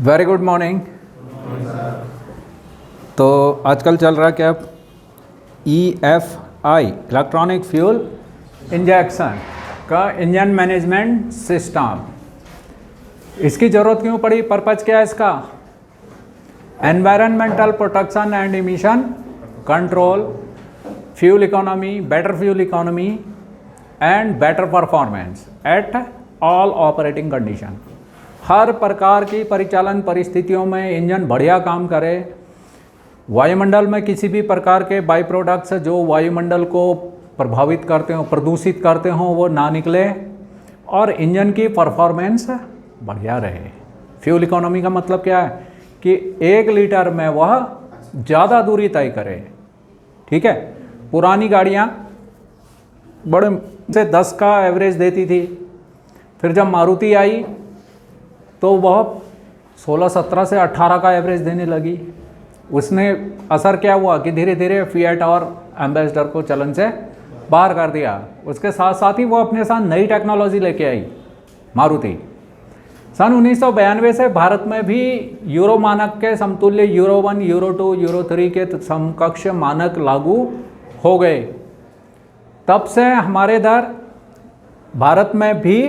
Very good morning. तो आजकल चल रहा क्या, EFI इलेक्ट्रॉनिक फ्यूल इंजेक्शन का इंजन मैनेजमेंट सिस्टम। इसकी ज़रूरत क्यों पड़ी, पर्पज़ क्या है इसका? Environmental protection and emission control, fuel economy, better fuel economy and better performance at all operating condition. हर प्रकार की परिचालन परिस्थितियों में इंजन बढ़िया काम करे, वायुमंडल में किसी भी प्रकार के बाई प्रोडक्ट्स जो वायुमंडल को प्रभावित करते हो, प्रदूषित करते हों, वो ना निकले और इंजन की परफॉर्मेंस बढ़िया रहे। फ्यूल इकोनॉमी का मतलब क्या है कि 1 लीटर में वह ज़्यादा दूरी तय करे। ठीक है, पुरानी गाड़ियाँ बड़े से 10 का एवरेज देती थी, फिर जब मारुति आई तो वह 16-17 से 18 का एवरेज देने लगी। उसने असर क्या हुआ कि धीरे धीरे फिएट और एम्बेसडर को चलन से बाहर कर दिया। उसके साथ साथ ही वो अपने साथ नई टेक्नोलॉजी लेके आई मारुति। सन 1992 से भारत में भी यूरो मानक के समतुल्य यूरो 1, यूरो 2, यूरो 3 के समकक्ष मानक लागू हो गए। तब से हमारे इधर भारत में भी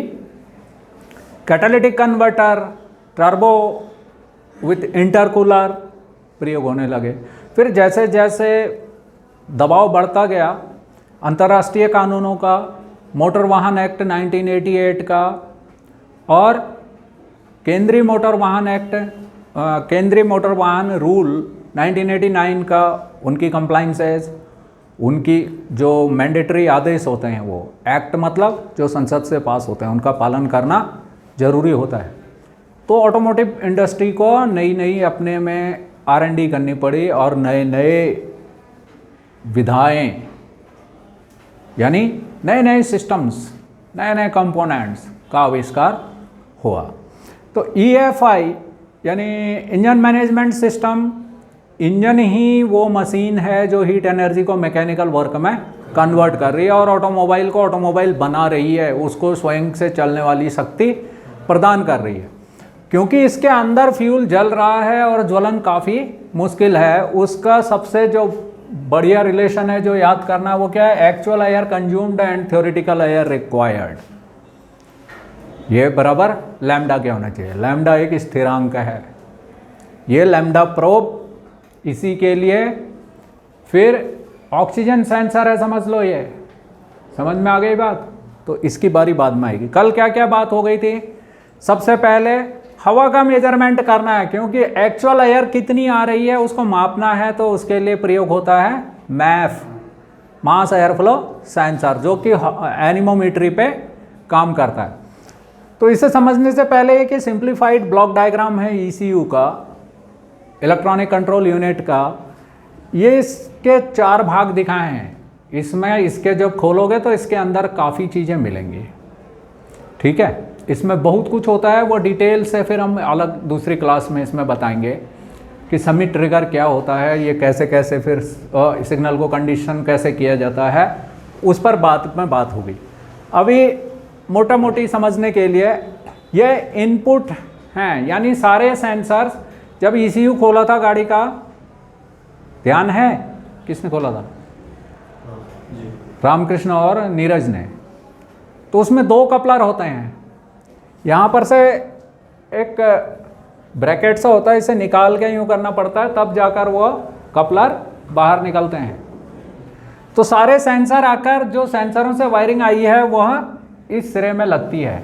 catalytic converter, turbo with intercooler प्रयोग होने लगे। फिर जैसे जैसे दबाव बढ़ता गया अंतर्राष्ट्रीय कानूनों का, मोटर वाहन एक्ट 1988 का और केंद्रीय मोटर वाहन रूल 1989 का, उनकी कंप्लाइंसेस, उनकी जो मैंडेटरी आदेश होते हैं, वो एक्ट मतलब जो संसद से पास होते हैं, उनका पालन करना ज़रूरी होता है। तो ऑटोमोटिव इंडस्ट्री को नई नई अपने में R&D करनी पड़ी और नए नए विधाएं, यानी नए नए सिस्टम्स, नए नए कंपोनेंट्स का आविष्कार हुआ। तो EFI यानी इंजन मैनेजमेंट सिस्टम, इंजन ही वो मशीन है जो हीट एनर्जी को मैकेनिकल वर्क में कन्वर्ट कर रही है और ऑटोमोबाइल को ऑटोमोबाइल बना रही है, उसको स्वयं से चलने वाली शक्ति प्रदान कर रही है। क्योंकि इसके अंदर फ्यूल जल रहा है और ज्वलन काफ़ी मुश्किल है, उसका सबसे जो बढ़िया रिलेशन है जो याद करना है वो क्या है? Actual air consumed and theoretical air required, ये बराबर लैम्डा क्या होना चाहिए? लैम्डा एक स्थिरांक है, ये लैम्डा प्रोब इसी के लिए। फिर ऑक्सीजन सेंसर है, समझ लो, ये समझ में आ गई बात? तो इसकी बारी बाद में आएगी। कल क्या क्या बात हो गई थी? सबसे पहले हवा का मेजरमेंट करना है, क्योंकि एक्चुअल एयर कितनी आ रही है उसको मापना है, तो उसके लिए प्रयोग होता है मैफ, मास एयर फ्लो सेंसर, जो कि एनीमोमीटरी पे काम करता है। तो इसे समझने से पहले एक सिंप्लीफाइड ब्लॉक डायग्राम है ECU का, इलेक्ट्रॉनिक कंट्रोल यूनिट का। ये इसके 4 भाग दिखाए हैं। इसमें इसके जब खोलोगे तो इसके अंदर काफ़ी चीज़ें मिलेंगी। ठीक है, इसमें बहुत कुछ होता है, वो डिटेल से फिर हम अलग दूसरी क्लास में इसमें बताएंगे कि समी ट्रिगर क्या होता है, ये कैसे कैसे फिर सिग्नल को कंडीशन कैसे किया जाता है, उस पर बात होगी। अभी मोटा मोटी समझने के लिए ये इनपुट हैं, यानी सारे सेंसर्स। जब ECU खोला था गाड़ी का, ध्यान है किसने खोला था? रामकृष्ण और नीरज ने। तो उसमें 2 कपलर होते हैं। यहाँ पर से एक ब्रैकेट सा होता है, इसे निकाल के यूँ करना पड़ता है, तब जाकर वो कपलर बाहर निकलते हैं। तो सारे सेंसर आकर जो सेंसरों से वायरिंग आई है वह इस सिरे में लगती है।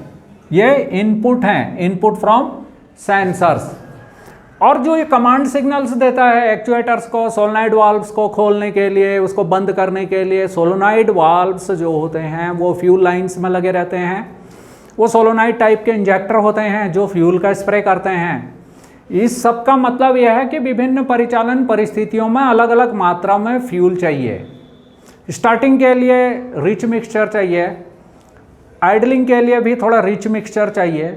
ये इनपुट हैं, इनपुट फ्रॉम सेंसर्स। और जो ये कमांड सिग्नल्स देता है एक्चुएटर्स को, सोलेनॉइड वाल्व्स को खोलने के लिए, उसको बंद करने के लिए, सोलेनॉइड वाल्व्स जो होते हैं वो फ्यूल लाइंस में लगे रहते हैं। वो सोलेनॉइड टाइप के इंजेक्टर होते हैं जो फ्यूल का स्प्रे करते हैं। इस सब का मतलब यह है कि विभिन्न परिचालन परिस्थितियों में अलग अलग मात्रा में फ्यूल चाहिए। स्टार्टिंग के लिए रिच मिक्सचर चाहिए, आइडलिंग के लिए भी थोड़ा रिच मिक्सचर चाहिए,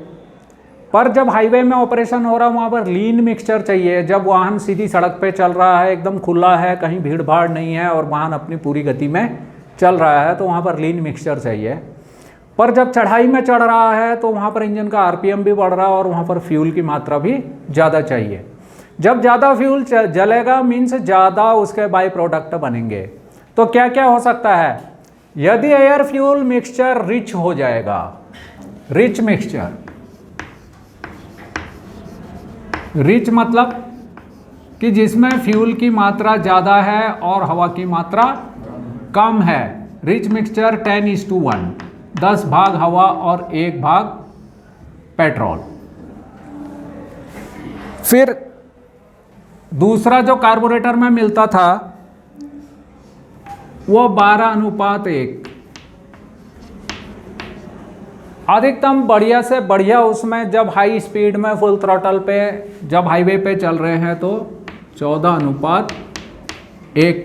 पर जब हाईवे में ऑपरेशन हो रहा है वहाँ पर लीन मिक्सचर चाहिए। जब वाहन सीधी सड़क पे चल रहा है, एकदम खुला है, कहीं भीड़ भाड़ नहीं है और वाहन अपनी पूरी गति में चल रहा है, तो वहाँ पर लीन मिक्सचर चाहिए। पर जब चढ़ाई में चढ़ रहा है तो वहाँ पर इंजन का आरपीएम भी बढ़ रहा है और वहाँ पर फ्यूल की मात्रा भी ज़्यादा चाहिए। जब ज़्यादा फ्यूल जलेगा मीन्स ज़्यादा उसके बाई प्रोडक्ट बनेंगे। तो क्या क्या हो सकता है, यदि एयर फ्यूल मिक्सचर रिच हो जाएगा, रिच मिक्सचर, रिच मतलब कि जिसमें फ्यूल की मात्रा ज़्यादा है और हवा की मात्रा कम है, रिच मिक्सचर 10:1, 10 भाग हवा और 1 भाग पेट्रोल। फिर दूसरा जो कार्बोरेटर में मिलता था वो 12:1, अधिकतम बढ़िया से बढ़िया उसमें जब हाई स्पीड में फुल थ्रॉटल पे जब हाईवे पे चल रहे हैं तो 14:1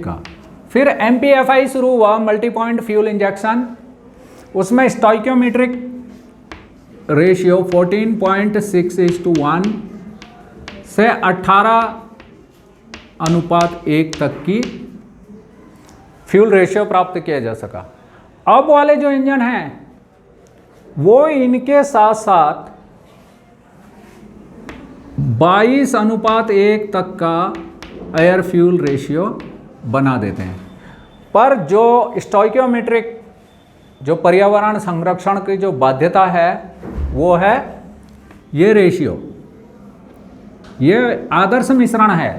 का। फिर MPFI शुरू हुआ, मल्टी पॉइंट फ्यूल इंजेक्शन, उसमें स्टोइकियोमेट्रिक रेशियो 14.6:1 से 18:1 तक की फ्यूल रेशियो प्राप्त किया जा सका। अब वाले जो इंजन हैं वो इनके साथ साथ 22:1 तक का एयर फ्यूल रेशियो बना देते हैं। पर जो स्टोइकियोमेट्रिक, जो पर्यावरण संरक्षण की जो बाध्यता है वो है ये रेशियो, ये आदर्श मिश्रण है,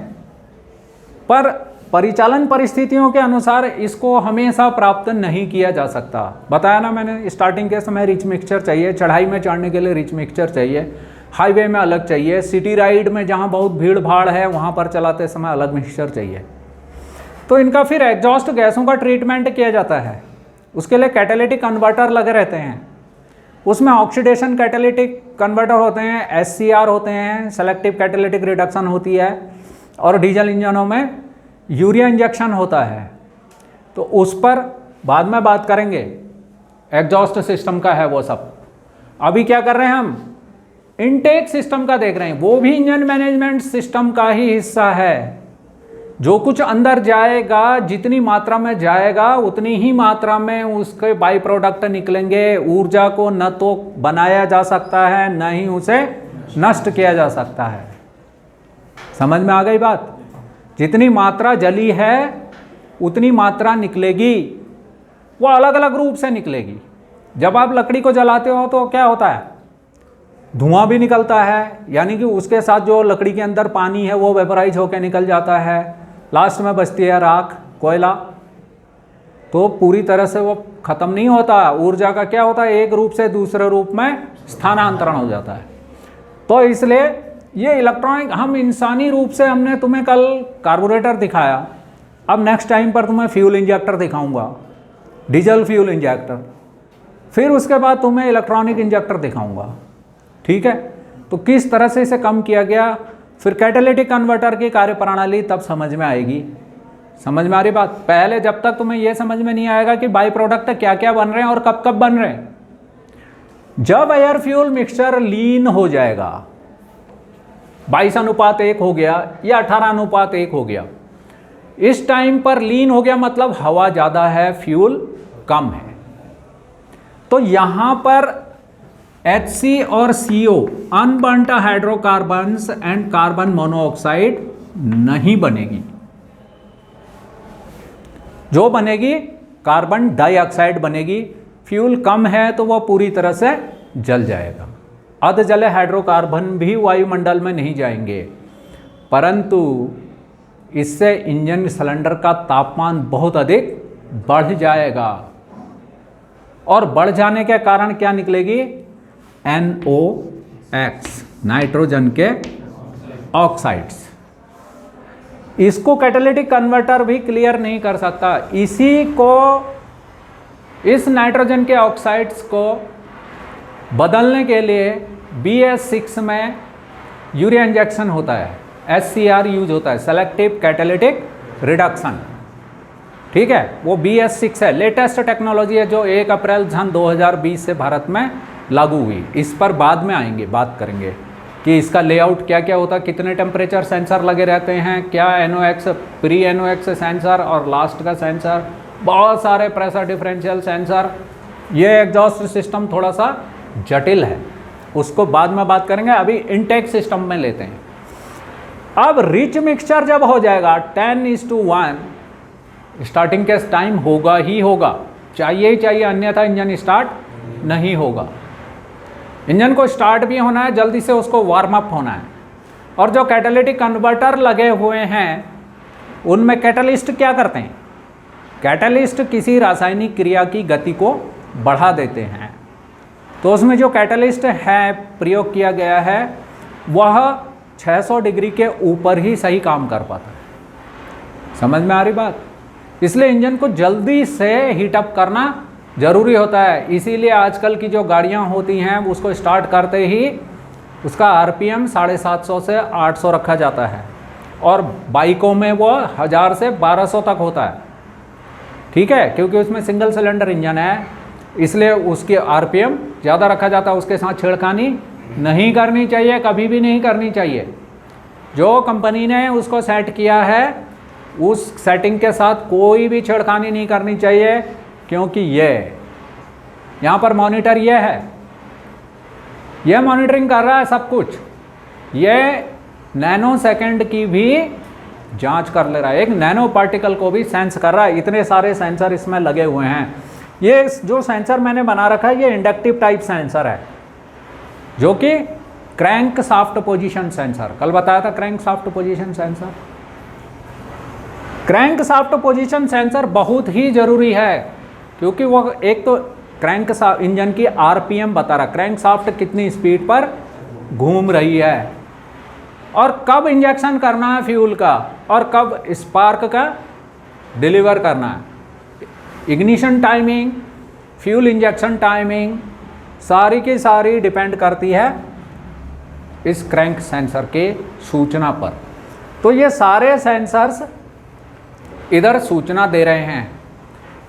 पर परिचालन परिस्थितियों के अनुसार इसको हमेशा प्राप्त नहीं किया जा सकता। बताया ना मैंने स्टार्टिंग के समय रिच मिक्सचर चाहिए, चढ़ाई में चढ़ने के लिए रिच मिक्सचर चाहिए, हाईवे में अलग चाहिए, सिटी राइड में जहाँ बहुत भीड़ भाड़ है वहाँ पर चलाते समय अलग मिक्सचर चाहिए। तो इनका फिर एग्जॉस्ट गैसों का ट्रीटमेंट किया जाता है, उसके लिए कैटालिटिक कन्वर्टर लगे रहते हैं, उसमें ऑक्सीडेशन कैटालिटिक कन्वर्टर होते हैं, SCR होते हैं, सेलेक्टिव कैटालिटिक रिडक्शन होती है, और डीजल इंजनों में यूरिया इंजेक्शन होता है। तो उस पर बाद में बात करेंगे, एग्जॉस्ट सिस्टम का है वो सब। अभी क्या कर रहे हैं हम, इनटेक सिस्टम का देख रहे हैं, वो भी इंजन मैनेजमेंट सिस्टम का ही हिस्सा है। जो कुछ अंदर जाएगा, जितनी मात्रा में जाएगा उतनी ही मात्रा में उसके बाई प्रोडक्ट निकलेंगे। ऊर्जा को न तो बनाया जा सकता है न ही उसे नष्ट किया जा सकता है। समझ में आ गई बात? जितनी मात्रा जली है उतनी मात्रा निकलेगी, वो अलग अलग रूप से निकलेगी। जब आप लकड़ी को जलाते हो तो क्या होता है, धुआं भी निकलता है, यानी कि उसके साथ जो लकड़ी के अंदर पानी है वो वेपराइज होकर निकल जाता है, लास्ट में बचती है राख, कोयला। तो पूरी तरह से वो खत्म नहीं होता, ऊर्जा का क्या होता है, एक रूप से दूसरे रूप में स्थानांतरण हो जाता है। तो इसलिए ये इलेक्ट्रॉनिक, हम इंसानी रूप से, हमने तुम्हें कल कार्बोरेटर दिखाया, अब नेक्स्ट टाइम पर तुम्हें फ्यूल इंजेक्टर दिखाऊंगा, डीजल फ्यूल इंजेक्टर, फिर उसके बाद तुम्हें इलेक्ट्रॉनिक इंजेक्टर दिखाऊंगा। ठीक है, तो किस तरह से इसे कम किया गया, फिर कैटालिटिक कन्वर्टर की कार्यप्रणाली तब समझ में आएगी। समझ में आ रही बात? पहले जब तक तुम्हें यह समझ में नहीं आएगा कि बाई प्रोडक्ट क्या क्या बन रहे हैं और कब कब बन रहे हैं। जब एयर फ्यूल मिक्सचर लीन हो जाएगा, 22:1 हो गया या 18:1 हो गया, इस टाइम पर लीन हो गया मतलब हवा ज़्यादा है, फ्यूल कम है। तो यहाँ पर HC और CO unburned hydrocarbons and carbon monoxide नहीं बनेगी। जो बनेगी कार्बन डाइऑक्साइड बनेगी। फ्यूल कम है तो वह पूरी तरह से जल जाएगा। अध जले हाइड्रोकार्बन भी वायुमंडल में नहीं जाएंगे, परंतु इससे इंजन सिलेंडर का तापमान बहुत अधिक बढ़ जाएगा, और बढ़ जाने के कारण क्या निकलेगी, NOx, नाइट्रोजन के ऑक्साइड्स। इसको कैटालिटिक कन्वर्टर भी क्लियर नहीं कर सकता। इसी को, इस नाइट्रोजन के ऑक्साइड्स को बदलने के लिए BS6 में यूरिया इंजेक्शन होता है, SCR यूज होता है, सेलेक्टिव कैटालिटिक रिडक्शन। ठीक है, वो BS6 है, लेटेस्ट टेक्नोलॉजी है जो 1 अप्रैल सन 2020 से भारत में लागू हुई। इस पर बाद में आएंगे, बात करेंगे कि इसका लेआउट क्या क्या होता है, कितने टेम्परेचर सेंसर लगे रहते हैं, क्या NOx, प्री NOx सेंसर और लास्ट का सेंसर, बहुत सारे प्रेशर डिफरेंशियल सेंसर, ये एग्जॉस्ट सिस्टम थोड़ा सा जटिल है, उसको बाद में बात करेंगे, अभी इनटेक सिस्टम में लेते हैं। अब रिच मिक्सचर जब हो जाएगा 10:1, स्टार्टिंग के टाइम होगा ही होगा, चाहिए ही चाहिए, अन्यथा इंजन स्टार्ट नहीं होगा। इंजन को स्टार्ट भी होना है, जल्दी से उसको वार्म अप होना है। और जो कैटालिटिक कन्वर्टर लगे हुए हैं उनमें कैटलिस्ट क्या करते हैं? कैटलिस्ट किसी रासायनिक क्रिया की गति को बढ़ा देते हैं। तो उसमें जो कैटलिस्ट है प्रयोग किया गया है वह 600 डिग्री के ऊपर ही सही काम कर पाता है। समझ में आ रही बात? इसलिए इंजन को जल्दी से हीटअप करना ज़रूरी होता है। इसीलिए आजकल की जो गाड़ियां होती हैं उसको स्टार्ट करते ही उसका आरपीएम 750 से 800 रखा जाता है, और बाइकों में वो 1000 से 1200 तक होता है। ठीक है, क्योंकि उसमें सिंगल सिलेंडर इंजन है, इसलिए उसकी आरपीएम ज़्यादा रखा जाता है। उसके साथ छेड़खानी नहीं करनी चाहिए, कभी भी नहीं करनी चाहिए। जो कंपनी ने उसको सेट किया है उस सेटिंग के साथ कोई भी छेड़खानी नहीं करनी चाहिए, क्योंकि ये यहाँ पर मॉनिटर ये है, ये मॉनिटरिंग कर रहा है सब कुछ, ये नैनो सेकंड की भी जांच कर ले रहा है, एक नैनो पार्टिकल को भी सेंस कर रहा है। इतने सारे सेंसर इसमें लगे हुए हैं। ये जो सेंसर मैंने बना रखा है ये इंडक्टिव टाइप सेंसर है, जो कि क्रैंक साफ्ट पोजीशन सेंसर, कल बताया था crank soft position sensor. Crank soft position sensor बहुत ही ज़रूरी है, क्योंकि वो एक तो क्रैंक इंजन की आरपीएम बता रहा, क्रैंक साफ्ट कितनी स्पीड पर घूम रही है, और कब इंजेक्शन करना है फ्यूल का, और कब स्पार्क का डिलीवर करना है। Ignition timing, fuel injection timing सारी की सारी डिपेंड करती है इस क्रैंक सेंसर के सूचना पर। तो ये सारे सेंसर्स इधर सूचना दे रहे हैं।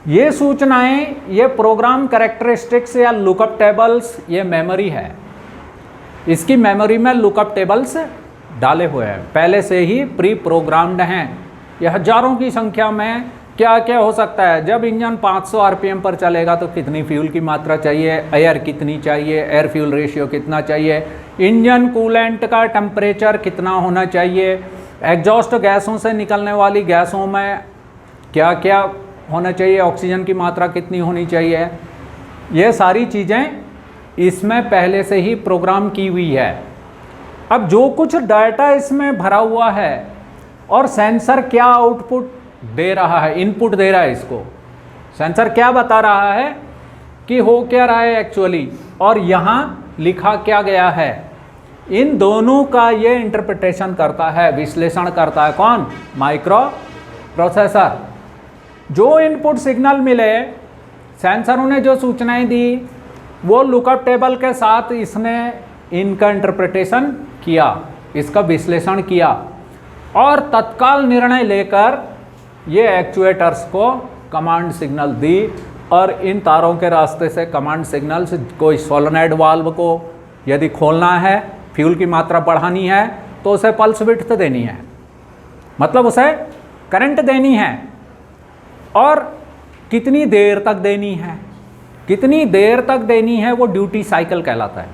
ये सूचनाएं, ये प्रोग्राम कैरेक्टरिस्टिक्स या लुकअप टेबल्स, ये मेमोरी है। इसकी मेमोरी में लुकअप टेबल्स डाले हुए हैं, पहले से ही प्री प्रोग्राम्ड हैं। ये हजारों की संख्या में क्या क्या हो सकता है। जब इंजन 500 आरपीएम पर चलेगा तो कितनी फ्यूल की मात्रा चाहिए, एयर कितनी चाहिए, एयर फ्यूल रेशियो कितना चाहिए, इंजन कूलेंट का टेम्परेचर कितना होना चाहिए, एग्जॉस्ट गैसों से निकलने वाली गैसों में क्या क्या होना चाहिए, ऑक्सीजन की मात्रा कितनी होनी चाहिए, ये सारी चीज़ें इसमें पहले से ही प्रोग्राम की हुई है। अब जो कुछ डाटा इसमें भरा हुआ है और सेंसर क्या आउटपुट दे रहा है, इनपुट दे रहा है, इसको सेंसर क्या बता रहा है कि हो क्या रहा है एक्चुअली, और यहाँ लिखा क्या गया है, इन दोनों का ये इंटरप्रिटेशन करता है, विश्लेषण करता है। कौन? Micro processor. जो इनपुट सिग्नल मिले, सेंसरों ने जो सूचनाएं दी, वो लुकअप टेबल के साथ इसने इनका इंटरप्रिटेशन किया, इसका विश्लेषण किया, और तत्काल निर्णय लेकर ये एक्चुएटर्स को कमांड सिग्नल दी, और इन तारों के रास्ते से कमांड सिग्नल से कोई सोलेनॉइड वाल्व को यदि खोलना है, फ्यूल की मात्रा बढ़ानी है, तो उसे पल्स विड्थ देनी है, मतलब उसे करंट देनी है, और कितनी देर तक देनी है, कितनी देर तक देनी है वो ड्यूटी साइकिल कहलाता है,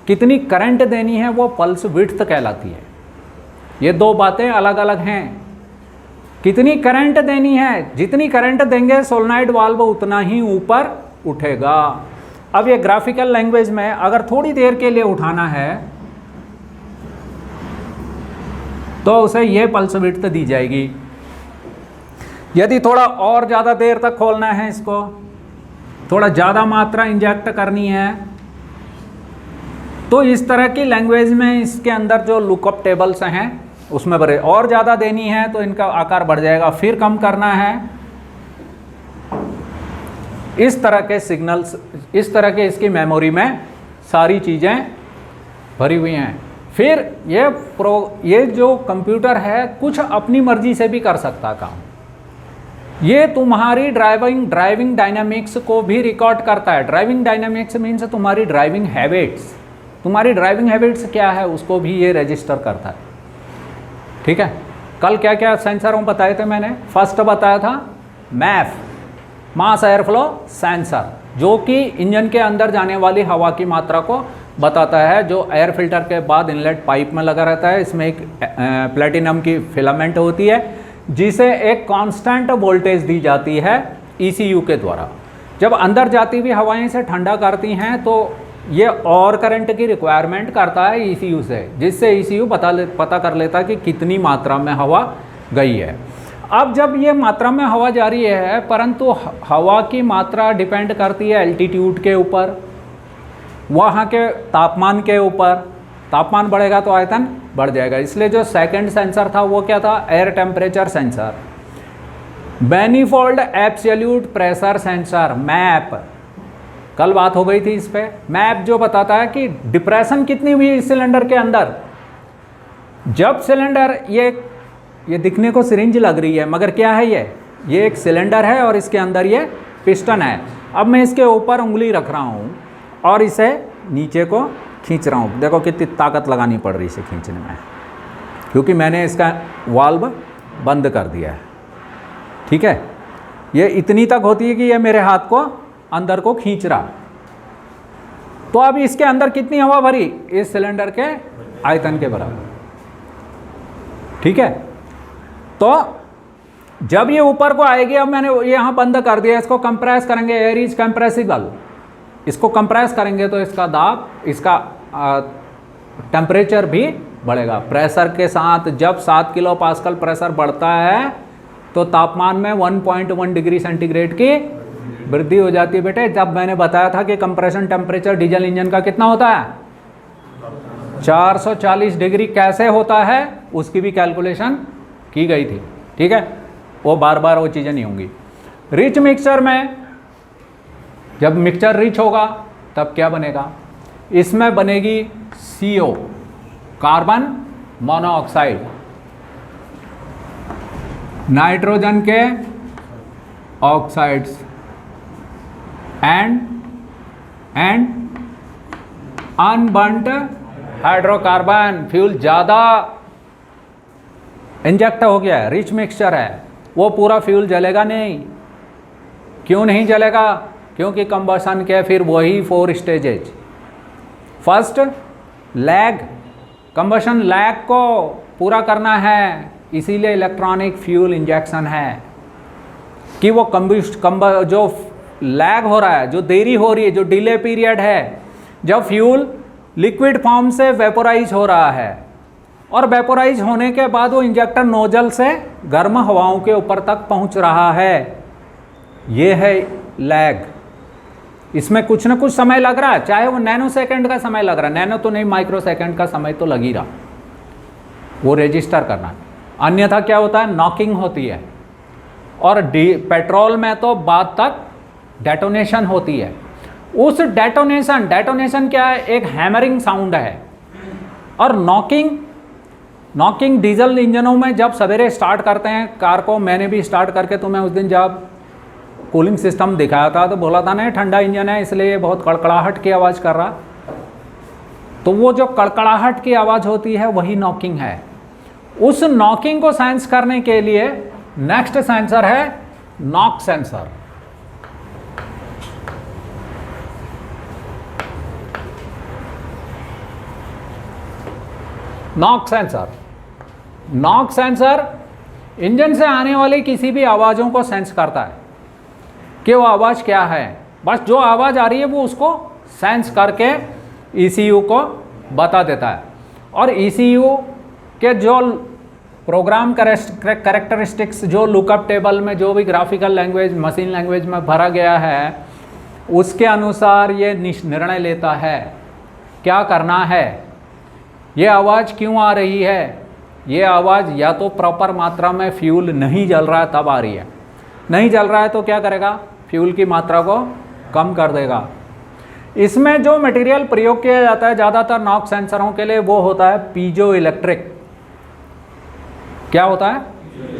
कितनी करंट देनी है वो पल्स विड्थ कहलाती है। ये दो बातें अलग अलग हैं। कितनी करंट देनी है, जितनी करंट देंगे सोलेनॉइड वाल्व उतना ही ऊपर उठेगा। अब ये ग्राफिकल लैंग्वेज में अगर थोड़ी देर के लिए उठाना है तो उसे ये पल्स विड्थ दी जाएगी। यदि थोड़ा और ज़्यादा देर तक खोलना है, इसको थोड़ा ज़्यादा मात्रा इंजेक्ट करनी है, तो इस तरह की लैंग्वेज में इसके अंदर जो लुकअप टेबल्स हैं उसमें भरे, और ज़्यादा देनी है तो इनका आकार बढ़ जाएगा, फिर कम करना है। इस तरह के सिग्नल्स, इस तरह के इसकी मेमोरी में सारी चीज़ें भरी हुई हैं। फिर ये जो कंप्यूटर है कुछ अपनी मर्जी से भी कर सकता काम। ये तुम्हारी ड्राइविंग डायनामिक्स को भी रिकॉर्ड करता है। ड्राइविंग डायनामिक्स मीन्स तुम्हारी ड्राइविंग हैबिट्स, तुम्हारी ड्राइविंग हैबिट्स क्या है उसको भी ये रजिस्टर करता है। ठीक है, कल क्या क्या सेंसरों बताए थे मैंने। फर्स्ट बताया था मैफ, मास एयर फ्लो सेंसर, जो कि इंजन के अंदर जाने वाली हवा की मात्रा को बताता है, जो एयर फिल्टर के बाद इनलेट पाइप में लगा रहता है। इसमें एक प्लेटिनम की फिलामेंट होती है जिसे एक कांस्टेंट वोल्टेज दी जाती है ECU के द्वारा। जब अंदर जाती हुई हवाएं इसे ठंडा करती हैं तो ये और करंट की रिक्वायरमेंट करता है ECU से, जिससे ECU पता कर लेता है कि कितनी मात्रा में हवा गई है। अब जब ये मात्रा में हवा जा रही है, परंतु हवा की मात्रा डिपेंड करती है एल्टीट्यूड के ऊपर, वहाँ के तापमान के ऊपर। तापमान बढ़ेगा तो आयतन बढ़ जाएगा। इसलिए जो सेकंड सेंसर था वो क्या था? Air temperature sensor, manifold absolute pressure sensor, map. कल बात हो गई थी इस पे। मैप जो बताता है कि डिप्रेशन कितनी हुई इस सिलेंडर के अंदर। जब सिलेंडर ये दिखने को सिरिंज लग रही है, मगर क्या है ये एक सिलेंडर है और इसके अंदर ये पिस्टन है। अब मैं इसके ऊपर उंगली रख रहा हूँ और इसे नीचे को खींच रहा हूँ। देखो कितनी ताकत लगानी पड़ रही है इसे खींचने में, क्योंकि मैंने इसका वाल्व बंद कर दिया है। ठीक है, ये इतनी तक होती है कि ये मेरे हाथ को अंदर को खींच रहा। तो अब इसके अंदर कितनी हवा भरी? इस सिलेंडर के आयतन के बराबर। ठीक है, तो जब ये ऊपर को आएगी, अब मैंने यहाँ बंद कर दिया, इसको कंप्रेस करेंगे, एयर इज कंप्रेसिबल। इसको कंप्रेस करेंगे तो इसका दाब, इसका टेम्परेचर भी बढ़ेगा। प्रेशर के साथ जब 7 किलो पास्कल प्रेशर बढ़ता है तो तापमान में 1.1 डिग्री सेंटीग्रेड की वृद्धि हो जाती है। बेटे, जब मैंने बताया था कि कंप्रेशन टेम्परेचर डीजल इंजन का कितना होता है? 440 डिग्री। कैसे होता है उसकी भी कैलकुलेशन की गई थी। ठीक है, वो बार बार वो चीज़ें नहीं होंगी। रिच मिक्सचर में जब मिक्सचर रिच होगा तब क्या बनेगा? इसमें बनेगी CO, कार्बन मोनोऑक्साइड, नाइट्रोजन के ऑक्साइड्स एंड अनबर्न्ट हाइड्रोकार्बन। फ्यूल ज़्यादा इंजेक्ट हो गया है, रिच मिक्सचर है, वो पूरा फ्यूल जलेगा नहीं। क्यों नहीं जलेगा? क्योंकि कंबशन के फिर वही 4 stages. First lag, combustion lag को पूरा करना है, इसीलिए इलेक्ट्रॉनिक फ्यूल इंजेक्शन है कि वो जो लैग हो रहा है, जो देरी हो रही है, जो डिले पीरियड है, जब फ्यूल लिक्विड फॉर्म से वेपोराइज हो रहा है और वेपोराइज होने के बाद वो इंजेक्टर नोजल से गर्म हवाओं के ऊपर तक पहुंच रहा है, ये है लैग। इसमें कुछ ना कुछ समय लग रहा है, चाहे वो नैनो सेकंड का समय लग रहा है, नैनो तो नहीं, माइक्रो सेकंड का समय तो लग ही रहा, वो रजिस्टर करना। अन्यथा क्या होता है? नॉकिंग होती है। और पेट्रोल में तो बाद तक डेटोनेशन होती है। उस डेटोनेशन क्या है? एक हैमरिंग साउंड है। और नॉकिंग डीजल इंजनों में जब सवेरे स्टार्ट करते हैं कार को, मैंने भी स्टार्ट करके तुम्हें उस दिन जब कूलिंग सिस्टम दिखाया था तो बोला था ना ठंडा इंजन है इसलिए बहुत कड़कड़ाहट की आवाज़ कर रहा। तो वो जो कड़कड़ाहट की आवाज़ होती है वही नॉकिंग है। उस नॉकिंग को सेंस करने के लिए नेक्स्ट सेंसर है knock sensor. Knock sensor engine से आने वाली किसी भी आवाज़ों को सेंस करता है कि वो आवाज़ क्या है। बस जो आवाज़ आ रही है वो उसको सेंस करके ECU को बता देता है। और ECU के जो प्रोग्राम कैरेक्टरिस्टिक्स जो लुकअप टेबल में जो भी ग्राफिकल लैंग्वेज, मशीन लैंग्वेज में भरा गया है, उसके अनुसार ये निर्णय लेता है क्या करना है। ये आवाज़ क्यों आ रही है? ये आवाज़ या तो प्रॉपर मात्रा में फ्यूल नहीं जल रहा है तब आ रही है, नहीं जल रहा है तो क्या करेगा? फ्यूल की मात्रा को कम कर देगा। इसमें जो मटेरियल प्रयोग किया जाता है ज़्यादातर नॉक सेंसरों के लिए वो होता है पीजो इलेक्ट्रिक। क्या होता है?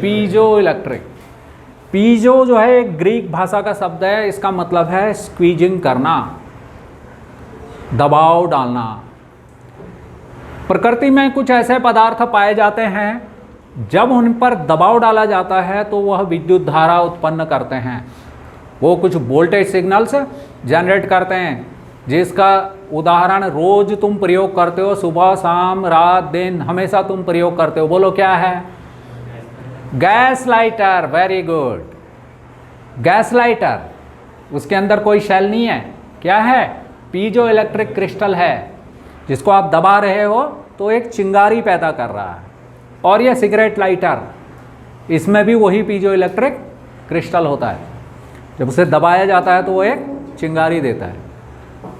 Piezo electric. पीजो जो है एक ग्रीक भाषा का शब्द है, इसका मतलब है स्क्वीजिंग करना, दबाव डालना। प्रकृति में कुछ ऐसे पदार्थ पाए जाते हैं जब उन पर दबाव डाला जाता है तो वह विद्युत धारा उत्पन्न करते हैं। वो कुछ वोल्टेज सिग्नल्स जनरेट करते हैं, जिसका उदाहरण रोज तुम प्रयोग करते हो, सुबह शाम रात दिन हमेशा तुम प्रयोग करते हो। बोलो क्या है? Gas lighter. Very good, gas lighter. उसके अंदर कोई शेल नहीं है, क्या है? पीजो इलेक्ट्रिक क्रिस्टल है, जिसको आप दबा रहे हो तो एक चिंगारी पैदा कर रहा है। और ये सिगरेट लाइटर, इसमें भी वही पीजो इलेक्ट्रिक क्रिस्टल होता है, जब उसे दबाया जाता है तो वो एक चिंगारी देता है।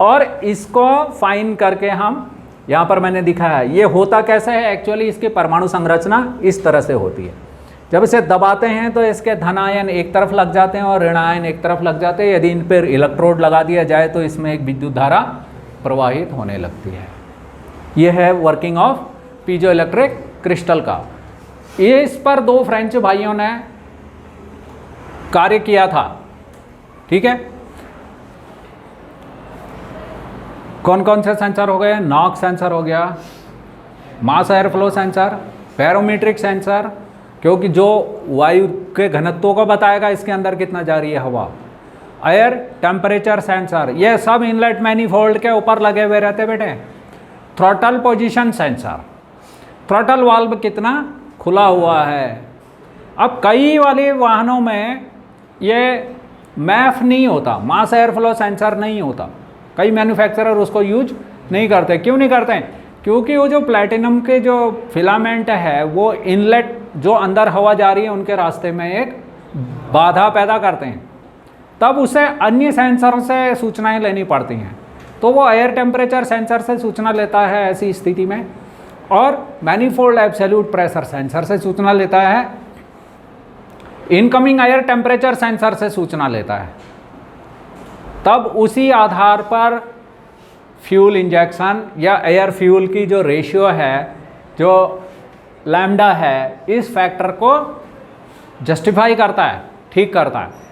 और इसको फाइन करके हम यहाँ पर मैंने दिखाया है। ये होता कैसे है? एक्चुअली इसकी परमाणु संरचना इस तरह से होती है। जब इसे दबाते हैं तो इसके धनायन एक तरफ लग जाते हैं और ऋणायन एक तरफ लग जाते हैं। यदि इन पर इलेक्ट्रोड लगा दिया जाए तो इसमें एक विद्युत धारा प्रवाहित होने लगती है। ये है working of piezo electric crystal का। ये इस पर 2 फ्रेंच भाइयों ने कार्य किया था, ठीक है। कौन कौन से सेंसर हो गए? नॉक्स सेंसर हो गया, mass air flow sensor, barometric sensor, क्योंकि जो वायु के घनत्व को बताएगा इसके अंदर कितना जा रही है हवा, एयर टेम्परेचर सेंसर, ये सब इनलेट मैनीफोल्ड के ऊपर लगे हुए रहते बेटे। Throttle position sensor, throttle valve कितना खुला हुआ है। अब कई वाले वाहनों में ये मैफ नहीं होता, मास एयर फ्लो सेंसर नहीं होता, कई मैन्युफैक्चरर उसको यूज नहीं करते। क्यों नहीं करते हैं? क्योंकि वो जो प्लैटिनम के जो फिलामेंट है वो इनलेट जो अंदर हवा जा रही है उनके रास्ते में एक बाधा पैदा करते हैं, तब उसे अन्य सेंसरों से सूचनाएं लेनी पड़ती हैं। तो वो एयर टेम्परेचर सेंसर से सूचना लेता है ऐसी स्थिति में, और मैनीफोल्ड एब्सोल्यूट प्रेशर सेंसर से सूचना लेता है, इनकमिंग एयर टेम्परेचर सेंसर से सूचना लेता है। तब उसी आधार पर फ्यूल इंजेक्शन या एयर फ्यूल की जो रेशियो है, जो लैम्डा है, इस फैक्टर को जस्टिफाई करता है, ठीक करता है।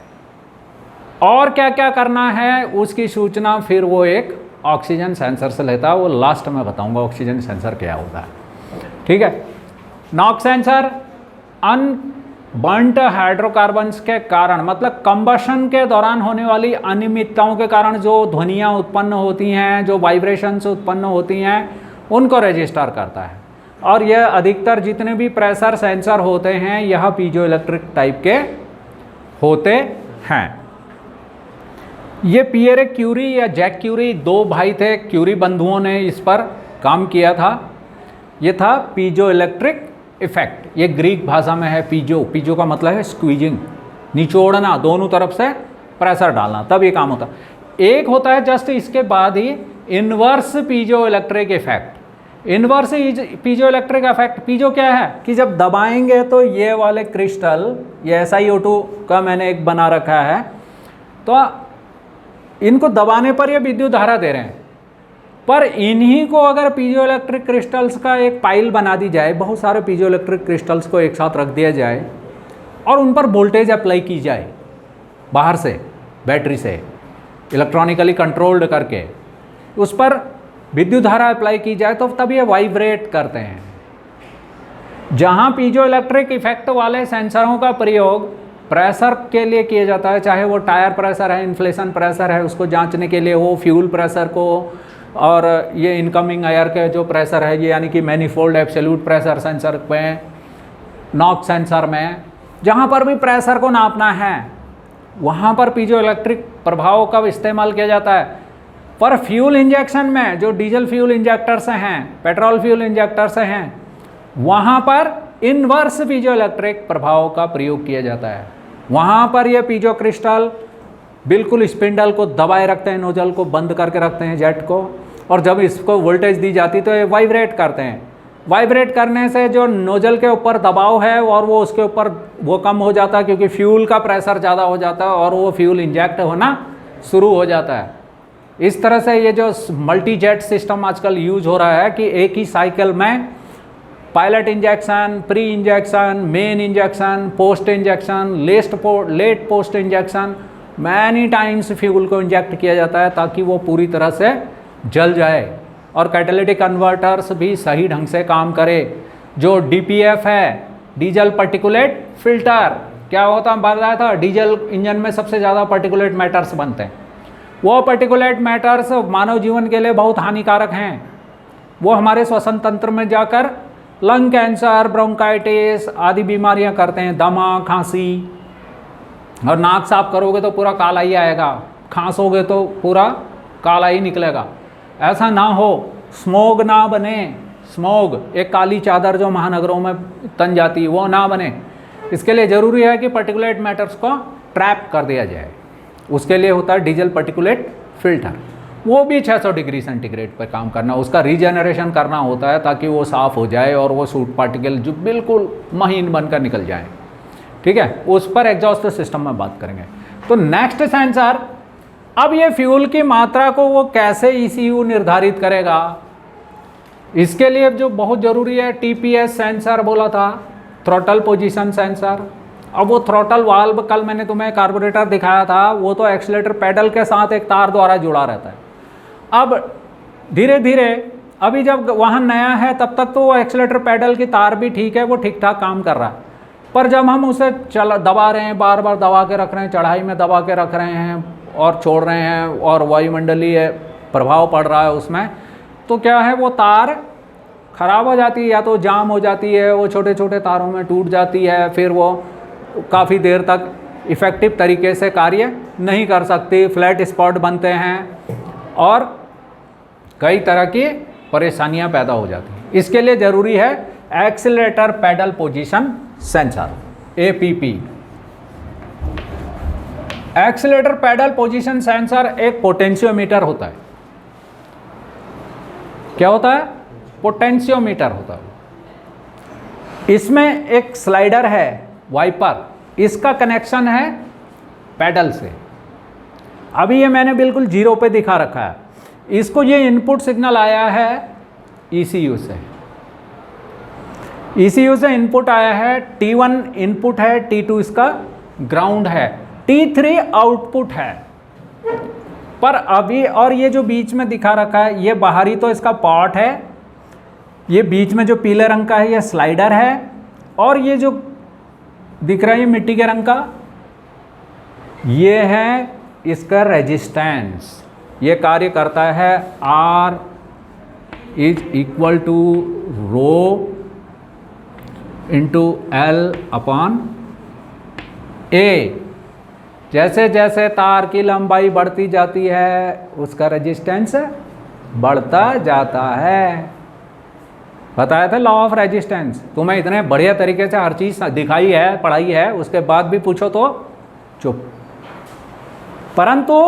और क्या क्या करना है उसकी सूचना फिर वो एक ऑक्सीजन सेंसर से लेता है। वो लास्ट में बताऊंगा ऑक्सीजन सेंसर क्या होता है, ठीक है। नॉक्स सेंसर अनबर्न्ट हाइड्रोकार्बन्स के कारण, मतलब कंबशन के दौरान होने वाली अनियमितताओं के कारण जो ध्वनियाँ उत्पन्न होती हैं, जो वाइब्रेशंस उत्पन्न होती हैं, उनको रजिस्टर करता है। और यह अधिकतर जितने भी प्रेशर सेंसर होते हैं यह पीजो इलेक्ट्रिक टाइप के होते हैं। ये पियरे क्यूरी या जैक क्यूरी 2 भाई थे, क्यूरी बंधुओं ने इस पर काम किया था। ये था पीजो इलेक्ट्रिक इफेक्ट। ये ग्रीक भाषा में है पीजो। पीजो का मतलब है स्क्वीजिंग, निचोड़ना, दोनों तरफ से प्रेशर डालना, तब ये काम होता। एक होता है जस्ट इसके बाद ही inverse piezoelectric effect. Inverse piezoelectric effect, piezo क्या है कि जब दबाएंगे तो ये वाले क्रिस्टल, ये SiO2 का मैंने एक बना रखा है, तो इनको दबाने पर ये विद्युत धारा दे रहे हैं। पर इन्हीं को अगर पीजो इलेक्ट्रिक क्रिस्टल्स का एक पाइल बना दी जाए, बहुत सारे पीजो इलेक्ट्रिक क्रिस्टल्स को एक साथ रख दिया जाए और उन पर वोल्टेज अप्लाई की जाए बाहर से, बैटरी से इलेक्ट्रॉनिकली कंट्रोल्ड करके, उस पर विद्युत धारा अप्लाई की जाए, तो तब ये वाइब्रेट करते हैं। जहाँ पीजो इलेक्ट्रिक इफेक्ट वाले सेंसरों का प्रयोग प्रेशर के लिए किया जाता है, चाहे वो टायर प्रेशर है, इन्फ्लेशन प्रेशर है, उसको जांचने के लिए हो, फ्यूल प्रेशर को, और ये इनकमिंग एयर के जो प्रेशर है, ये यानी कि मैनीफोल्ड एब्सोल्यूट प्रेशर सेंसर में, नॉक्स सेंसर में, जहाँ पर भी प्रेशर को नापना है वहाँ पर पीजो इलेक्ट्रिक प्रभाव का इस्तेमाल किया जाता है। पर फ्यूल इंजेक्शन में जो डीजल फ्यूल इंजेक्टर से हैं, पेट्रोल फ्यूल इंजेक्टर से हैं, वहाँ पर इन्वर्स पीजो इलेक्ट्रिक प्रभाव का प्रयोग किया जाता है। वहाँ पर ये पीजो क्रिस्टल बिल्कुल स्पिंडल को दबाए रखते हैं, नोजल को बंद करके रखते हैं, जेट को, और जब इसको वोल्टेज दी जाती तो ये वाइब्रेट करते हैं। वाइब्रेट करने से जो नोजल के ऊपर दबाव है और वो उसके ऊपर वो कम हो जाता है, क्योंकि फ्यूल का प्रेशर ज़्यादा हो जाता है और वो फ्यूल इंजेक्ट होना शुरू हो जाता है। इस तरह से ये जो मल्टी जेट सिस्टम आजकल यूज हो रहा है कि एक ही साइकिल में pilot injection, pre injection, main injection, post injection, late post injection, many times fuel को इंजेक्ट किया जाता है ताकि वो पूरी तरह से जल जाए और कैटालिटिक कन्वर्टर्स भी सही ढंग से काम करे। जो DPF है, डीजल पार्टिकुलेट फिल्टर, क्या होता है, बताया था डीजल इंजन में सबसे ज़्यादा पर्टिकुलेट मैटर्स बनते हैं। वो पर्टिकुलेट मैटर्स मानव जीवन के लिए बहुत हानिकारक हैं। वो हमारे श्वसन तंत्र में जाकर लंग कैंसर, ब्रोंकाइटिस आदि बीमारियां करते हैं, दमा, खांसी। और नाक साफ करोगे तो पूरा काला ही आएगा, खांसोगे तो पूरा काला ही निकलेगा। ऐसा ना हो, स्मोग ना बने। स्मोग एक काली चादर जो महानगरों में तन जाती है, वो ना बने। इसके लिए ज़रूरी है कि पर्टिकुलेट मैटर्स को ट्रैप कर दिया जाए। उसके लिए होता है डीजल पर्टिकुलेट फिल्टर, वो भी 600 डिग्री सेंटीग्रेड पर काम करना, उसका रीजनरेशन करना होता है ताकि वो साफ़ हो जाए और वो सूट पार्टिकल जो बिल्कुल महीन बनकर निकल जाए। ठीक है, उस पर एग्जॉस्ट सिस्टम में बात करेंगे। तो नेक्स्ट सेंसर, अब ये फ्यूल की मात्रा को वो कैसे ECU निर्धारित करेगा, इसके लिए जो बहुत ज़रूरी है TPS सेंसर बोला था, थ्रॉटल पोजीशन सेंसर। अब वो थ्रॉटल वाल्व, कल मैंने तुम्हें कार्बोरेटर दिखाया था, वो तो एक्सीलरेटर पैडल के साथ एक तार द्वारा जुड़ा रहता है। अब धीरे धीरे, अभी जब वाहन नया है तब तक तो वो एक्सीलरेटर पैडल की तार भी ठीक है, वो ठीक ठाक काम कर रहा है। पर जब हम उसे दबा रहे हैं, बार बार दबा के रख रहे हैं, चढ़ाई में दबा के रख रहे हैं और छोड़ रहे हैं, और वायुमंडलीय प्रभाव पड़ रहा है उसमें, तो क्या है, वो तार खराब हो जाती है या तो जाम हो जाती है, वो छोटे छोटे तारों में टूट जाती है, फिर वो काफ़ी देर तक इफ़ेक्टिव तरीके से कार्य नहीं कर सकती, फ्लैट स्पॉट बनते हैं और कई तरह की परेशानियां पैदा हो जाती हैं। इसके लिए ज़रूरी है accelerator pedal position sensor, APP। Accelerator pedal position sensor एक पोटेंशियोमीटर होता है। क्या होता है? पोटेंशियोमीटर होता है। इसमें एक स्लाइडर है, वाइपर, इसका कनेक्शन है पैडल से। अभी ये मैंने बिल्कुल जीरो पे दिखा रखा है। इसको ये इनपुट सिग्नल आया है ECU से। ECU से इनपुट आया है, T1 इनपुट है, T2 इसका ग्राउंड है, T3 आउटपुट है। पर अभी, और ये जो बीच में दिखा रखा है, ये बाहरी तो इसका पार्ट है, ये बीच में जो पीले रंग का है ये स्लाइडर है, और ये जो दिख रहा है ये मिट्टी के रंग का, ये है इसका रेजिस्टेंस। ये कार्य करता है R is equal to rho into L upon A। जैसे जैसे तार की लंबाई बढ़ती जाती है उसका रेजिस्टेंस बढ़ता जाता है। बताया था लॉ ऑफ रेजिस्टेंस। तुम्हें इतने बढ़िया तरीके से हर चीज़ दिखाई है, पढ़ाई है, उसके बाद भी पूछो तो चुप। परंतु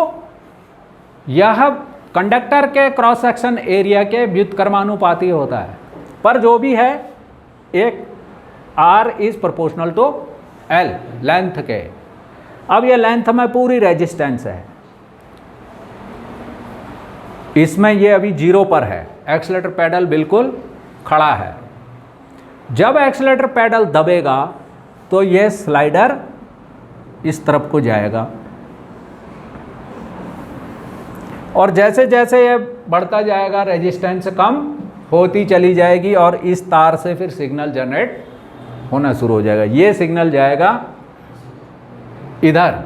यह कंडक्टर के क्रॉस सेक्शन एरिया के व्युत्क्रमानुपाती होता है। पर जो भी है, एक R is proportional to L, length के। अब ये लेंथ में पूरी रेजिस्टेंस है, इसमें ये अभी जीरो पर है, एक्सीलरेटर पैडल बिल्कुल खड़ा है। जब एक्सीलरेटर पैडल दबेगा तो ये स्लाइडर इस तरफ को जाएगा, और जैसे जैसे ये बढ़ता जाएगा रेजिस्टेंस कम होती चली जाएगी, और इस तार से फिर सिग्नल जनरेट होना शुरू हो जाएगा। ये सिग्नल जाएगा इधर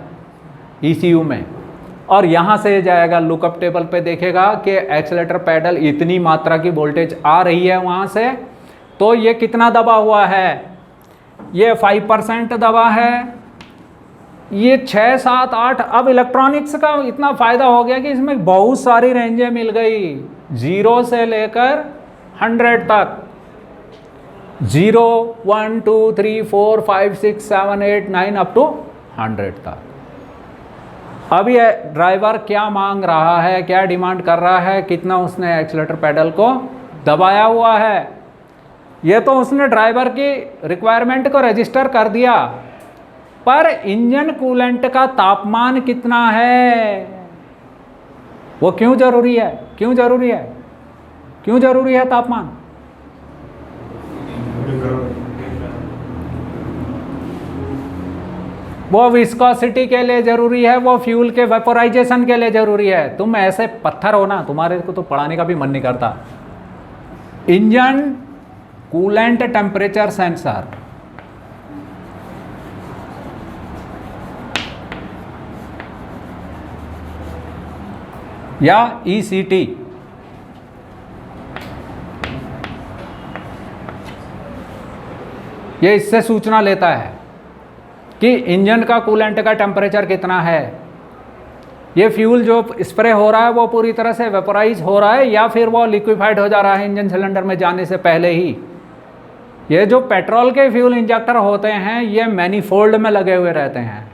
ECU में, और यहाँ से जाएगा लुकअप टेबल पे, देखेगा कि एक्सीलरेटर पैडल इतनी मात्रा की वोल्टेज आ रही है वहाँ से, तो ये कितना दबा हुआ है, ये 5% दबा है, ये 6, 7, 8। अब इलेक्ट्रॉनिक्स का इतना फ़ायदा हो गया कि इसमें बहुत सारी रेंजें मिल गई, 0 से लेकर 100 तक। 0, 1, 2, 3, 4, 5, 6, 7, 8, 9 अप टू 100 तक। अब ये ड्राइवर क्या मांग रहा है, क्या डिमांड कर रहा है, कितना उसने एक्सीलरेटर पैडल को दबाया हुआ है, ये तो उसने ड्राइवर की रिक्वायरमेंट को रजिस्टर कर दिया। पर इंजन कूलेंट का तापमान कितना है, वो क्यों जरूरी है? क्यों जरूरी है? क्यों जरूरी है तापमान? वो विस्कोसिटी के लिए जरूरी है, वो फ्यूल के वेपोराइजेशन के लिए जरूरी है। तुम ऐसे पत्थर हो ना, तुम्हारे को तो पढ़ाने का भी मन नहीं करता। इंजन कूलेंट टेम्परेचर सेंसर, या ECT, ये इससे सूचना लेता है कि इंजन का कूलेंट का टेम्परेचर कितना है, ये फ्यूल जो स्प्रे हो रहा है वो पूरी तरह से वेपोराइज हो रहा है या फिर वो लिक्विफाइड हो जा रहा है इंजन सिलेंडर में जाने से पहले ही। ये जो पेट्रोल के फ्यूल इंजेक्टर होते हैं ये मैनीफोल्ड में लगे हुए रहते हैं।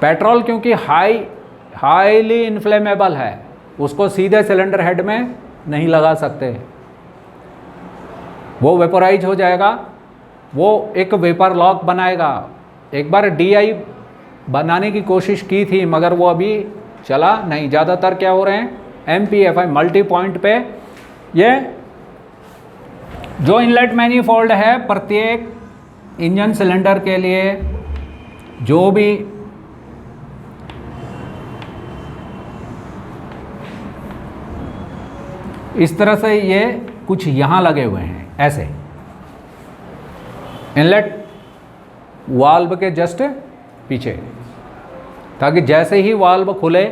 पेट्रोल क्योंकि हाईली इन्फ्लेमेबल है, उसको सीधे सिलेंडर हेड में नहीं लगा सकते, वो वेपोराइज हो जाएगा, वो एक वेपर लॉक बनाएगा। एक बार DI बनाने की कोशिश की थी मगर वो अभी चला नहीं। ज़्यादातर क्या हो रहे हैं MPFI मल्टी पॉइंट पे, ये जो इनलेट मैनीफोल्ड है प्रत्येक इंजन सिलेंडर के लिए, जो भी इस तरह से ये कुछ यहाँ लगे हुए हैं ऐसे इनलेट वाल्व के जस्ट पीछे, ताकि जैसे ही वाल्व खुले,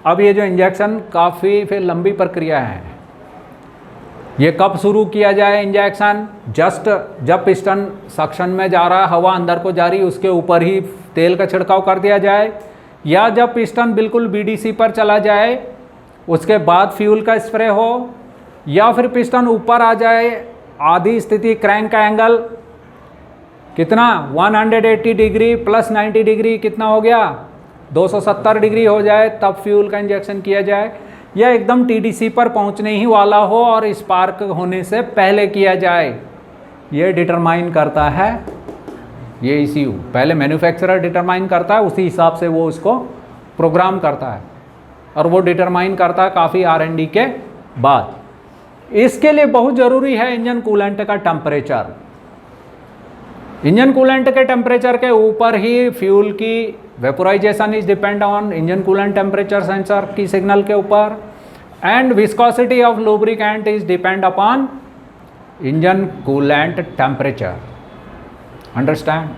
अब ये जो इंजेक्शन काफ़ी फिर लंबी प्रक्रिया है, ये कब शुरू किया जाए इंजेक्शन, जस्ट जब पिस्टन सक्शन में जा रहा है, हवा अंदर को जा रही, उसके ऊपर ही तेल का छिड़काव कर दिया जाए, या जब पिस्टन बिल्कुल BDC पर चला जाए उसके बाद फ्यूल का स्प्रे हो, या फिर पिस्टन ऊपर आ जाए, आधी स्थिति क्रैंक का एंगल कितना 180 डिग्री प्लस 90 डिग्री कितना हो गया 270 डिग्री हो जाए, तब फ्यूल का इंजेक्शन किया जाए, या एकदम TDC पर पहुंचने ही वाला हो और स्पार्क होने से पहले किया जाए। ये डिटरमाइन करता है ये ECU, पहले मैन्युफैक्चरर डिटरमाइन करता है, उसी हिसाब से वो उसको प्रोग्राम करता है और वो डिटरमाइन करता है काफ़ी R&D के बाद। इसके लिए बहुत ज़रूरी है इंजन कूलेंट का टेम्परेचर। इंजन कूलेंट के टेम्परेचर के ऊपर ही फ्यूल की vaporisation is depend on engine coolant temperature sensor की सिग्नल के ऊपर, and viscosity of lubricant is depend upon engine coolant temperature. Understand?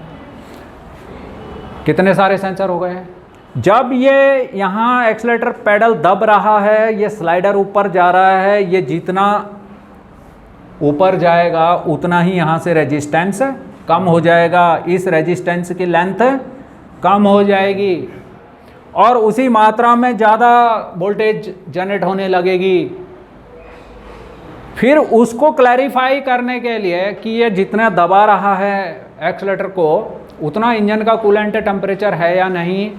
कितने सारे सेंसर हो गए हैं। जब ये यहाँ एक्सीलरेटर पेडल दब रहा है, ये स्लाइडर ऊपर जा रहा है, ये जितना ऊपर जाएगा उतना ही यहाँ से रेजिस्टेंस कम हो जाएगा, इस रेजिस्टेंस की लेंथ कम हो जाएगी और उसी मात्रा में ज़्यादा वोल्टेज जनरेट होने लगेगी। फिर उसको क्लैरिफाई करने के लिए कि ये जितना दबा रहा है एक्सीलरेटर को उतना इंजन का कूलेंट टेम्परेचर है या नहीं,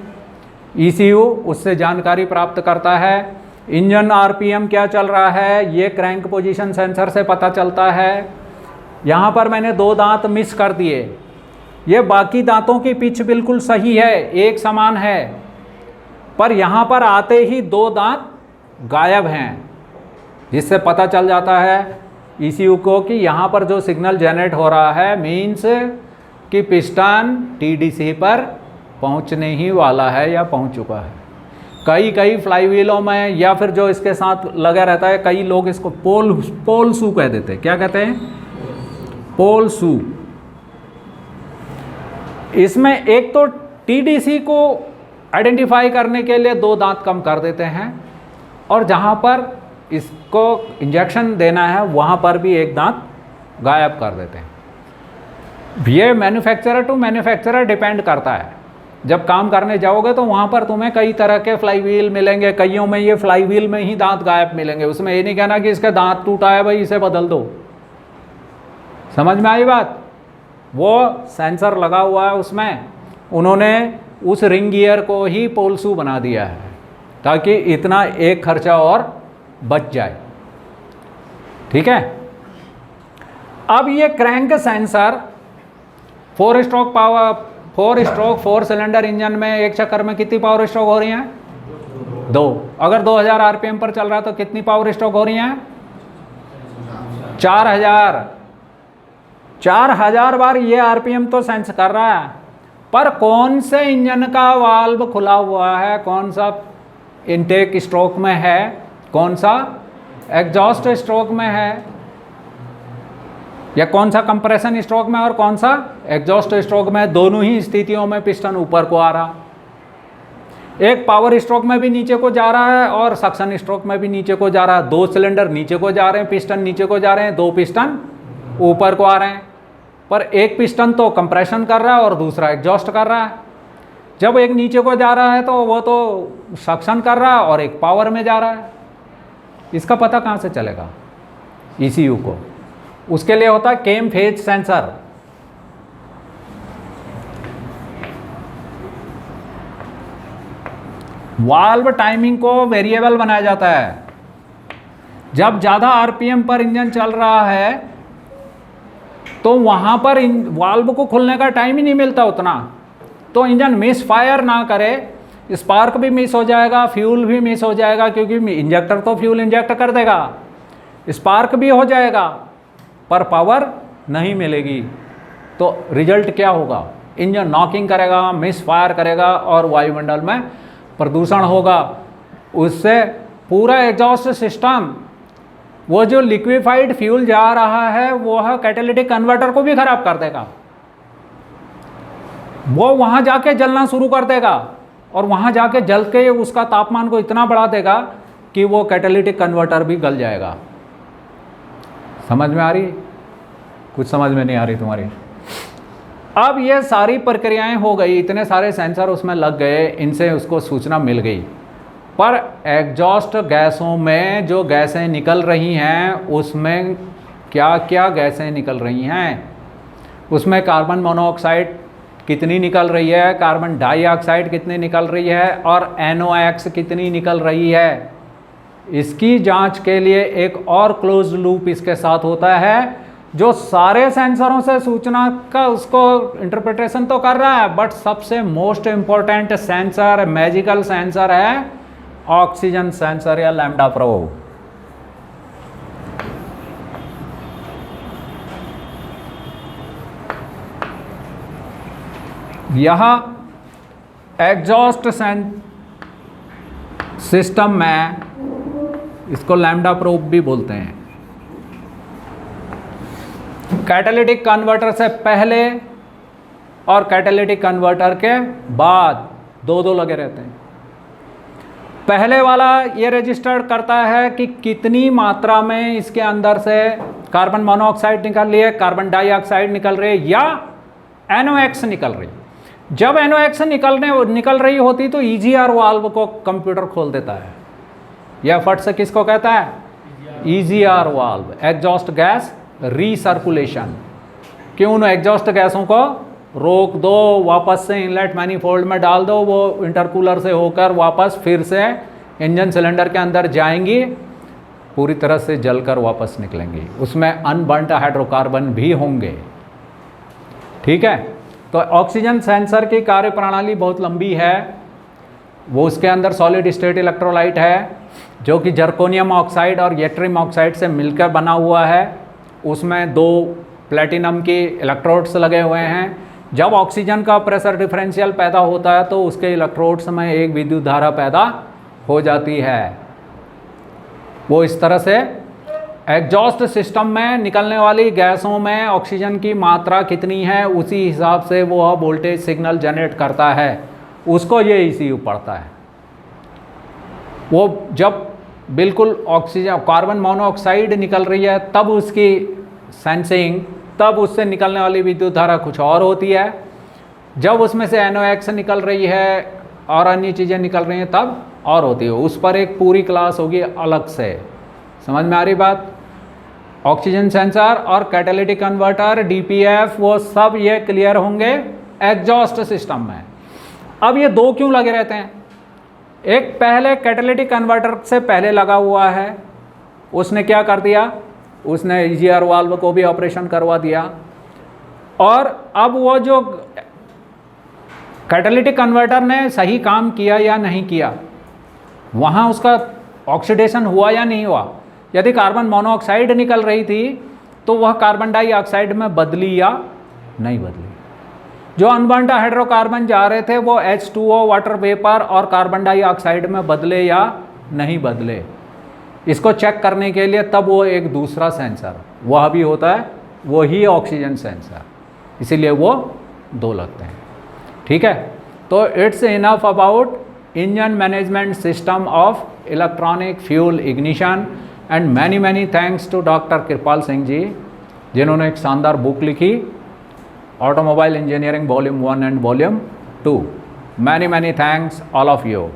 ECU उससे जानकारी प्राप्त करता है। इंजन RPM क्या चल रहा है ये क्रैंक पोजीशन सेंसर से पता चलता है। यहाँ पर मैंने 2 दांत मिस कर दिए, ये बाकी दांतों की पिच बिल्कुल सही है, एक समान है, पर यहाँ पर आते ही 2 दांत गायब हैं, जिससे पता चल जाता है ECU को कि यहाँ पर जो सिग्नल जनरेट हो रहा है मीन्स कि पिस्टन TDC पर पहुँचने ही वाला है या पहुँच चुका है। कई फ्लाईव्हीलों में या फिर जो इसके साथ लगा रहता है, कई लोग इसको पोल शू कह देते हैं। क्या कहते हैं? पोल शू। इसमें एक तो TDC को आइडेंटिफाई करने के लिए 2 दांत कम कर देते हैं और जहाँ पर इसको इंजेक्शन देना है वहाँ पर भी 1 दांत गायब कर देते हैं। ये मैन्युफैक्चरर टू मैन्युफैक्चरर डिपेंड करता है। जब काम करने जाओगे तो वहाँ पर तुम्हें कई तरह के फ्लाईव्हील मिलेंगे, कईयों में ये फ्लाईव्हील में ही दांत गायब मिलेंगे। उसमें ये नहीं कहना कि इसका दांत टूटा है भाई इसे बदल दो। समझ में आई बात? वो सेंसर लगा हुआ है उसमें, उन्होंने उस रिंग गियर को ही पोल शू बना दिया है ताकि इतना एक खर्चा और बच जाए। ठीक है। अब ये crank sensor 4 stroke 4 cylinder engine में एक चक्कर में कितनी पावर स्ट्रोक हो रही हैं? 2। अगर 2000 RPM पर चल रहा है तो कितनी पावर स्ट्रोक हो रही हैं? 4000 बार ये RPM तो सेंस कर रहा है, पर कौन से इंजन का वाल्व खुला हुआ है, कौन सा इनटेक स्ट्रोक में है, कौन सा एग्जॉस्ट स्ट्रोक में है, या कौन सा कंप्रेशन स्ट्रोक में और कौन सा एग्जॉस्ट स्ट्रोक में, दोनों ही स्थितियों में पिस्टन ऊपर को आ रहा। एक पावर स्ट्रोक में भी नीचे को जा रहा है और सक्शन स्ट्रोक में भी नीचे को जा रहा है। 2 सिलेंडर नीचे को जा रहे हैं, पिस्टन नीचे को जा रहे हैं, 2 पिस्टन ऊपर को आ रहे हैं, पर एक पिस्टन तो कंप्रेशन कर रहा है और दूसरा एग्जॉस्ट कर रहा है। जब एक नीचे को जा रहा है तो वो तो सक्शन कर रहा है और एक पावर में जा रहा है। इसका पता कहाँ से चलेगा ECU को? उसके लिए होता है केम फेज सेंसर। वाल्व टाइमिंग को वेरिएबल बनाया जाता है। जब ज़्यादा RPM पर इंजन चल रहा है तो वहाँ पर वाल्व को खुलने का टाइम ही नहीं मिलता उतना, तो इंजन मिस फायर ना करे, स्पार्क भी मिस हो जाएगा, फ्यूल भी मिस हो जाएगा, क्योंकि इंजेक्टर तो फ्यूल इंजेक्ट कर देगा, स्पार्क भी हो जाएगा पर पावर नहीं मिलेगी। तो रिजल्ट क्या होगा? इंजन नॉकिंग करेगा, मिस फायर करेगा और वायुमंडल में प्रदूषण होगा। उससे पूरा एग्जॉस्ट सिस्टम, वो जो लिक्विफाइड फ्यूल जा रहा है वह कैटालिटिक कन्वर्टर को भी खराब कर देगा। वो वहाँ जाके जलना शुरू कर देगा और वहाँ जाके जल के उसका तापमान को इतना बढ़ा देगा कि वो कैटालिटिक कन्वर्टर भी गल जाएगा। समझ में आ रही? कुछ समझ में नहीं आ रही तुम्हारी? अब ये सारी प्रक्रियाएं हो गई, इतने सारे सेंसर उसमें लग गए, इनसे उसको सूचना मिल गई। पर एग्जॉस्ट गैसों में जो गैसें निकल रही हैं उसमें क्या क्या गैसें निकल रही हैं? उसमें कार्बन मोनोऑक्साइड कितनी निकल रही है, कार्बन डाइऑक्साइड कितनी निकल रही है और NOx कितनी निकल रही है? इसकी जांच के लिए एक और क्लोज लूप इसके साथ होता है, जो सारे सेंसरों से सूचना का उसको इंटरप्रिटेशन तो कर रहा है, बट सबसे most important sensor, magical sensor है ऑक्सीजन सेंसर या लैम्डा प्रोब। यह एग्जॉस्ट सिस्टम में, इसको लैम्डा प्रोब भी बोलते हैं। कैटालिटिक कन्वर्टर से पहले और कैटालिटिक कन्वर्टर के बाद दो लगे रहते हैं। पहले वाला ये रजिस्टर करता है कि कितनी मात्रा में इसके अंदर से कार्बन मोनोऑक्साइड निकल रही है, कार्बन डाइऑक्साइड निकल रही है या NOx निकल रही है। जब NOx निकल रही होती तो EGR वाल्व को कंप्यूटर खोल देता है। यह फट से किसको कहता है? EGR valve, exhaust gas recirculation. कि उन एग्जॉस्ट गैसों को रोक दो, वापस से इनलेट मैनिफोल्ड में डाल दो, वो इंटरकूलर से होकर वापस फिर से इंजन सिलेंडर के अंदर जाएंगी, पूरी तरह से जलकर वापस निकलेंगी। उसमें अनबर्न्ट हाइड्रोकार्बन भी होंगे। ठीक है, तो ऑक्सीजन सेंसर की कार्य प्रणाली बहुत लंबी है। वो उसके अंदर सॉलिड स्टेट इलेक्ट्रोलाइट है जो कि जर्कोनियम ऑक्साइड और यट्रियम ऑक्साइड से मिलकर बना हुआ है। उसमें 2 प्लेटिनम के इलेक्ट्रोड्स लगे हुए हैं। जब ऑक्सीजन का प्रेशर डिफरेंशियल पैदा होता है तो उसके इलेक्ट्रोड्स में एक विद्युत धारा पैदा हो जाती है। वो इस तरह से एग्जॉस्ट सिस्टम में निकलने वाली गैसों में ऑक्सीजन की मात्रा कितनी है उसी हिसाब से वो वोल्टेज सिग्नल जनरेट करता है। उसको ये ECU पढ़ता है। वो जब बिल्कुल ऑक्सीजन कार्बन मोनोऑक्साइड निकल रही है तब उसकी सेंसिंग, तब उससे निकलने वाली विद्युत धारा कुछ और होती है। जब उसमें से NOx निकल रही है और अन्य चीज़ें निकल रही हैं तब और होती है। उस पर एक पूरी क्लास होगी अलग से। समझ में आ रही बात? ऑक्सीजन सेंसर और कैटालिटिक कन्वर्टर, DPF, वो सब ये क्लियर होंगे एग्जॉस्ट सिस्टम में। अब ये 2 क्यों लगे रहते हैं? एक पहले कैटालिटिक कन्वर्टर से पहले लगा हुआ है, उसने क्या कर दिया, उसने EGR वाल्व को भी ऑपरेशन करवा दिया। और अब वो जो कैटालिटिक कन्वर्टर ने सही काम किया या नहीं किया, वहाँ उसका ऑक्सीडेशन हुआ या नहीं हुआ। यदि कार्बन मोनोऑक्साइड निकल रही थी तो वह कार्बन डाइऑक्साइड में बदली या नहीं बदली। जो अनबर्न्ट हाइड्रोकार्बन जा रहे थे वो H2O वाटर वेपर और कार्बन डाइऑक्साइड में बदले या नहीं बदले, इसको चेक करने के लिए तब वो एक दूसरा सेंसर वह भी होता है, वही ऑक्सीजन सेंसर, इसीलिए वो 2 लगते हैं। ठीक है, तो it's enough about engine management system of electronic fuel ignition. And many thanks to doctor Kripal Singh ji, जिन्होंने एक शानदार बुक लिखी, automobile engineering volume 1 and volume 2। Many thanks all of you.